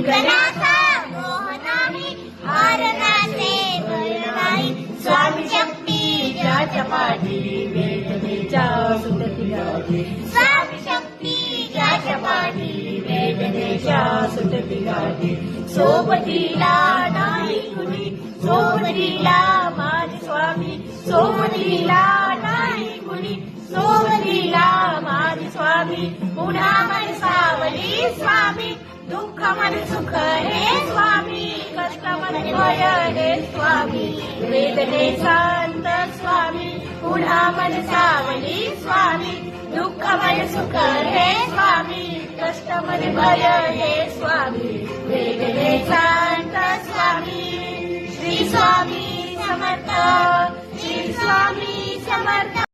शिंकण्याचा मोह नाही, मारण्याचे भय नाही. स्वामी शक्ती ज्याच्या पाठी, वेदनेच्या सुटती गाठी. स्वामी शक्ती ज्याच्या पाठी, वेदनेच्या सुटती गाठी. सोबतीला नाही कुणी, सोबतीला माझे स्वामी. सोबतीला नाही कुणी, सोबतीला माझे स्वामी. पुन्हा मन सावली स्वामी, दुःख मन सुख हे स्वामी. कष्ट मन भय हे स्वामी, वेदने शांत स्वामी. पुन्हा मन सावली स्वामी, दुःख मन सुख हे स्वामी. कष्ट मन भय हे स्वामी, वेदने शांत स्वामी. श्री स्वामी समर्थ, श्री स्वामी समर्थ.